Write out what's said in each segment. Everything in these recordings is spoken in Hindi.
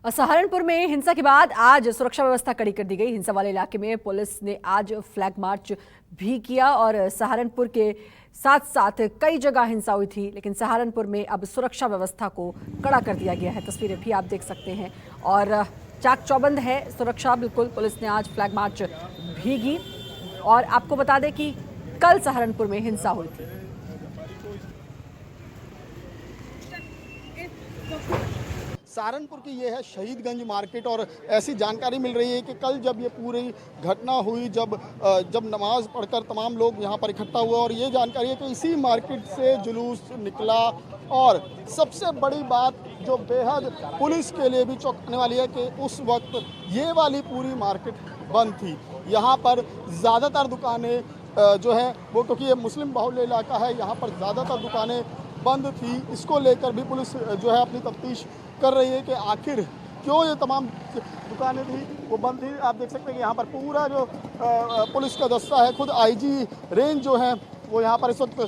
और सहारनपुर में हिंसा के बाद आज सुरक्षा व्यवस्था कड़ी कर दी गई। हिंसा वाले इलाके में पुलिस ने आज फ्लैग मार्च भी किया और सहारनपुर के साथ साथ कई जगह हिंसा हुई थी, लेकिन सहारनपुर में अब सुरक्षा व्यवस्था को कड़ा कर दिया गया है। तस्वीरें भी आप देख सकते हैं और चाक चौबंद है सुरक्षा। बिल्कुल पुलिस ने आज फ्लैग मार्च भी की और आपको बता दें कि कल सहारनपुर में हिंसा हुई थी। सहारनपुर की ये है शहीदगंज मार्केट और ऐसी जानकारी मिल रही है कि कल जब ये पूरी घटना हुई, जब नमाज पढ़कर तमाम लोग यहाँ पर इकट्ठा हुए और ये जानकारी है कि इसी मार्केट से जुलूस निकला। और सबसे बड़ी बात जो बेहद पुलिस के लिए भी चौंकाने वाली है कि उस वक्त ये वाली पूरी मार्केट बंद थी। यहाँ पर ज़्यादातर दुकानें जो है वो, क्योंकि ये मुस्लिम बाहुल्य इलाका है, यहाँ पर ज़्यादातर दुकानें बंद थी। इसको लेकर भी पुलिस जो है अपनी तफ्तीश कर रही है कि आखिर क्यों ये तमाम दुकानें थी वो बंद थी। आप देख सकते हैं कि यहाँ पर पूरा जो पुलिस का दस्ता है, खुद आईजी रेंज जो है वो यहाँ पर इस वक्त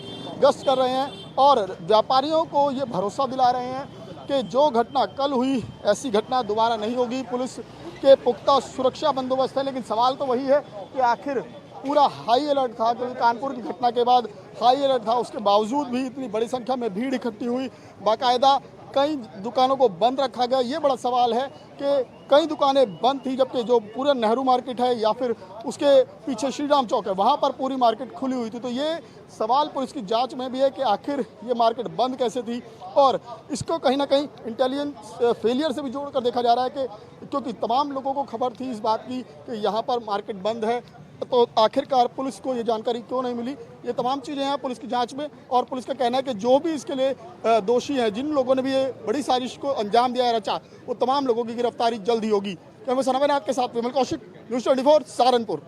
गश्त कर रहे हैं और व्यापारियों को ये भरोसा दिला रहे हैं कि जो घटना कल हुई ऐसी घटना दोबारा नहीं होगी। पुलिस के पुख्ता सुरक्षा बंदोबस्त है, लेकिन सवाल तो वही है कि आखिर पूरा हाई अलर्ट था, क्योंकि कानपुर की घटना के बाद हाई अलर्ट था, उसके बावजूद भी इतनी बड़ी संख्या में भीड़ इकट्ठी हुई। बाकायदा कई दुकानों को बंद रखा गया। ये बड़ा सवाल है कि कई दुकानें बंद थी, जबकि जो पूरा नेहरू मार्केट है या फिर उसके पीछे श्री राम चौक है वहाँ पर पूरी मार्केट खुली हुई थी। तो ये सवाल पुलिस की जांच में भी है कि आखिर ये मार्केट बंद कैसे थी और इसको कहीं ना कहीं इंटेलिजेंस फेलियर से भी जोड़कर देखा जा रहा है कि क्योंकि तमाम लोगों को खबर थी इस बात की कि यहाँ पर मार्केट बंद है, तो आखिरकार पुलिस को ये जानकारी क्यों नहीं मिली। ये तमाम चीज़ें हैं पुलिस की जांच में और पुलिस का कहना है कि जो भी इसके लिए दोषी हैं, जिन लोगों ने भी ये बड़ी साजिश को अंजाम दिया है, रचा, वो तमाम लोगों की गिरफ्तारी जल्द ही होगी। मैं सनावनाथ के साथ विमल कौशिक, न्यूज़ 24 सहारनपुर।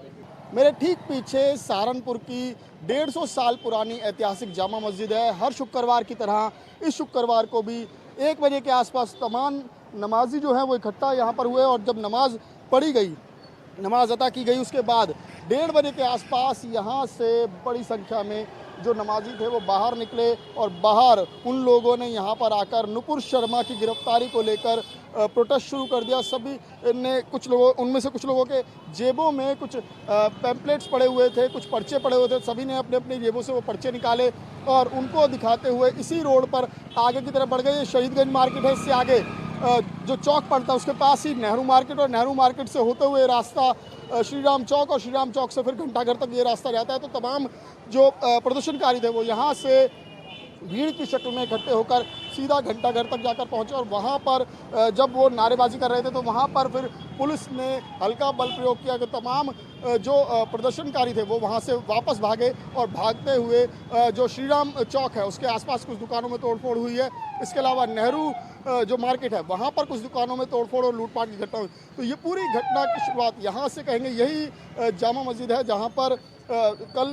मेरे ठीक पीछे सहारनपुर की 150 साल पुरानी ऐतिहासिक जामा मस्जिद है। हर शुक्रवार की तरह इस शुक्रवार को भी 1 बजे के आसपास तमाम नमाजी जो हैं वो इकट्ठा यहाँ पर हुए और जब नमाज पढ़ी गई, नमाज अदा की गई, उसके बाद 1:30 बजे के आसपास यहाँ से बड़ी संख्या में जो नमाजी थे वो बाहर निकले और बाहर उन लोगों ने यहाँ पर आकर नुपुर शर्मा की गिरफ्तारी को लेकर प्रोटेस्ट शुरू कर दिया। सभी ने, कुछ लोगों, उनमें से कुछ लोगों के जेबों में कुछ पैम्पलेट्स पड़े हुए थे, कुछ पर्चे पड़े हुए थे। सभी ने अपने अपने जेबों से वो पर्चे निकाले और उनको दिखाते हुए इसी रोड पर आगे की तरफ बढ़ गए। ये शहीदगंज मार्केट है, इससे आगे जो चौक पड़ता है उसके पास ही नेहरू मार्केट और नेहरू मार्केट से होते हुए रास्ता श्री राम चौक और श्री राम चौक से फिर घंटाघर तक ये रास्ता जाता है। तो तमाम जो प्रदर्शनकारी थे वो यहाँ से भीड़ की शक्ल में इकट्ठे होकर सीधा घंटाघर तक जाकर पहुंचे और वहाँ पर जब वो नारेबाजी कर रहे थे तो वहाँ पर फिर पुलिस ने हल्का बल प्रयोग किया कि तमाम जो प्रदर्शनकारी थे वो वहाँ से वापस भागे और भागते हुए जो श्री राम चौक है उसके आसपास कुछ दुकानों में तोड़फोड़ हुई है। इसके अलावा नेहरू जो मार्केट है वहाँ पर कुछ दुकानों में तोड़फोड़ और लूटपाट की घटना हुई। तो ये पूरी घटना की शुरुआत यहाँ से कहेंगे, यही जामा मस्जिद है जहाँ पर कल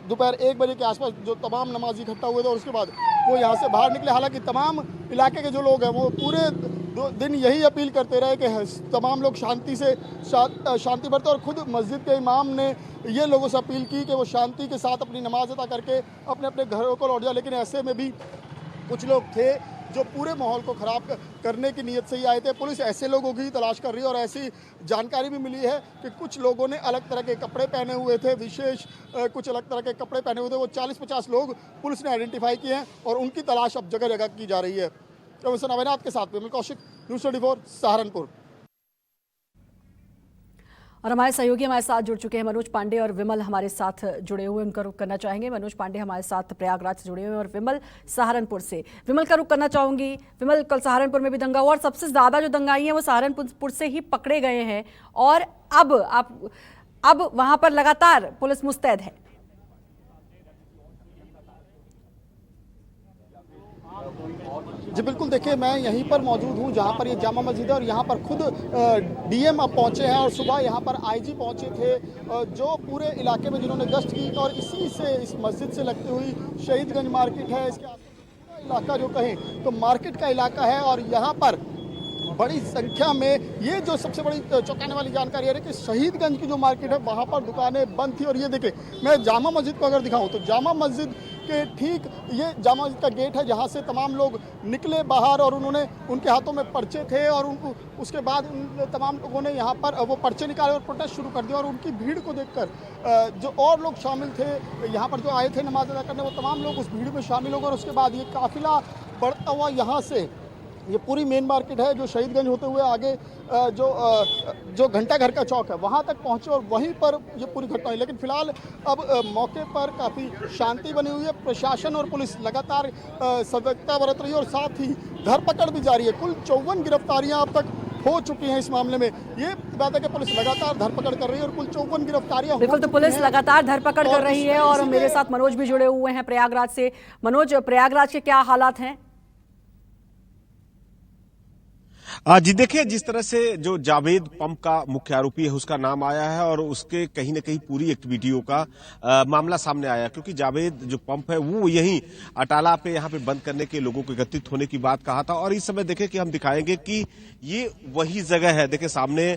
दोपहर 1 बजे के आसपास जो तमाम नमाजी इकट्ठा हुए थे और उसके बाद वो यहाँ से बाहर निकले। हालांकि तमाम इलाके के जो लोग हैं वो पूरे दिन यही अपील करते रहे कि तमाम लोग शांति से शांति बरतें और खुद मस्जिद के इमाम ने ये लोगों से अपील की कि वो शांति के साथ अपनी नमाज अदा करके अपने अपने घरों को लौट जाए। लेकिन ऐसे में भी कुछ लोग थे जो पूरे माहौल को ख़राब करने की नीयत से ही आए थे। पुलिस ऐसे लोगों की तलाश कर रही है और ऐसी जानकारी भी मिली है कि कुछ लोगों ने अलग तरह के कपड़े पहने हुए थे, विशेष कुछ अलग तरह के कपड़े पहने हुए थे। वो 40-50 लोग पुलिस ने आइडेंटिफाई किए हैं और उनकी तलाश अब जगह जगह की जा रही है। तो सनावनाथ के साथ विमल कौशिक, न्यूज़ 24 सहारनपुर। और हमारे सहयोगी हमारे साथ जुड़ चुके हैं मनोज पांडे और विमल हमारे साथ जुड़े हुए, उनका रुख करना चाहेंगे। मनोज पांडे हमारे साथ प्रयागराज से जुड़े हुए और विमल सहारनपुर से। विमल का रुख करना चाहूंगी। विमल, कल सहारनपुर में भी दंगा हुआ और सबसे ज्यादा जो दंगाई हैं वो सहारनपुर से ही पकड़े गए हैं और अब वहां पर लगातार पुलिस मुस्तैद है। जी बिल्कुल, देखिए मैं यहीं पर मौजूद हूँ जहाँ पर ये जामा मस्जिद है और यहाँ पर खुद डीएम अब पहुँचे हैं और सुबह यहाँ पर आईजी पहुँचे थे जो पूरे इलाके में जिन्होंने गश्त की और इसी से इस मस्जिद से लगती हुई शहीदगंज मार्केट है, इसके इलाका जो कहें तो मार्केट का इलाका है और यहाँ पर बड़ी संख्या में ये जो सबसे बड़ी चौंकाने वाली जानकारी है कि शहीदगंज की जो मार्केट है वहाँ पर दुकानें बंद थी। और ये देखिए, मैं जामा मस्जिद को अगर दिखाऊं तो जामा मस्जिद कि ठीक ये जामा मस्जिद का गेट है जहाँ से तमाम लोग निकले बाहर और उन्होंने उनके हाथों में पर्चे थे और उनको उसके बाद उन तमाम लोगों ने यहाँ पर वो पर्चे निकाले और प्रोटेस्ट शुरू कर दिया। और उनकी भीड़ को देखकर जो और लोग शामिल थे यहाँ पर जो आए थे नमाज अदा करने, वो तमाम लोग उस भीड़ में शामिल हो गए। और उसके बाद ये काफिला बढ़ता हुआ यहाँ से, ये पूरी मेन मार्केट है जो शहीदगंज होते हुए आगे जो घंटा घर का चौक है वहाँ तक पहुँचे और वहीं पर ये पूरी घटना हुई। लेकिन फिलहाल अब मौके पर काफ़ी शांति बनी हुई है। प्रशासन और पुलिस लगातार सतर्कता बरत रही है और साथ ही धरपकड़ भी जारी है। कुल 54 गिरफ्तारियां अब तक हो चुकी हैं इस मामले में। ये बात है कि पुलिस लगातार धरपकड़ कर रही है और कुल 54 गिरफ्तारियां बिल्कुल, तो पुलिस लगातार धरपकड़ कर रही है। और मेरे साथ मनोज भी जुड़े हुए हैं प्रयागराज से। मनोज, प्रयागराज के क्या हालात हैं? जी देखिए, जिस तरह से जो जावेद पंप का मुख्य आरोपी है उसका नाम आया है और उसके कहीं ना कहीं पूरी एक्टिविटियों का मामला सामने आया, क्योंकि जावेद जो पंप है वो यही अटाला पे यहाँ पे बंद करने के लोगों को एकत्रित होने की बात कहा था। और इस समय देखें कि हम दिखाएंगे कि ये वही जगह है, देखें सामने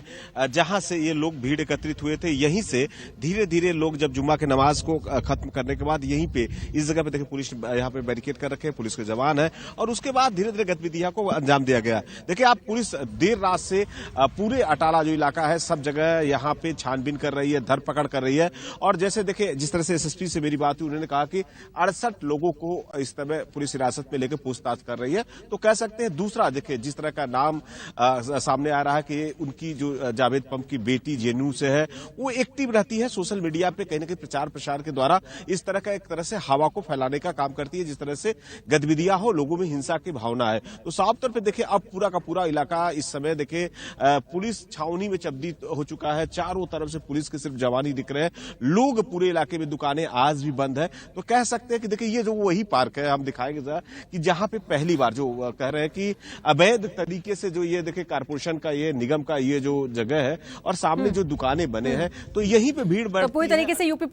जहां से ये लोग भीड़ एकत्रित हुए थे, यहीं से धीरे धीरे लोग जब जुम्मा की नमाज को खत्म करने के बाद यहीं पे इस जगह पे देखें पुलिस यहाँ पे बैरिकेड कर रखे, पुलिस के जवान है और उसके बाद धीरे धीरे गतिविधियों को अंजाम दिया गया। देखिए आप, पुलिस देर रात से पूरे अटाला जो इलाका है सब जगह यहाँ पे छानबीन कर रही है, धरपकड़ कर रही है। और जैसे देखिए जिस तरह से एसएसपी से मेरी बात हुई, उन्होंने कहा कि 68 लोगों को इस तरह पुलिस हिरासत में लेकर पूछताछ कर रही है। तो कह सकते हैं दूसरा, देखिए जिस तरह का नाम सामने आ रहा है कि उनकी जो जावेद पंप की बेटी जेनू से है, वो एक्टिव रहती है सोशल मीडिया पे, कहीं ना कहीं प्रचार प्रसार के द्वारा इस तरह का एक तरह से हवा को फैलाने का काम करती है, जिस तरह से गतिविधियां हो, लोगों में हिंसा की भावना है। तो साफ तौर पर देखिए अब पूरा का पूरा इलाका इस समय देखिए पुलिस छावनी में तब्दील हो चुका है। चारों तरफ से पुलिस के सिर्फ जवान ही दिख रहे हैं, लोग पूरे इलाके में, दुकानें आज भी बंद है। तो कह सकते हैं कि देखिए ये जो वही पार्क है, हम दिखाएंगे जरा कि जहां पे पहली बार जो कह रहे हैं कि अवैध तरीके से जो ये देखिए कारपोरेशन का, ये निगम का ये जो जगह है और सामने जो दुकानें बने हैं, तो यहीं पे भीड़ बढ़ती है। तो पूरी तरीके से यूपी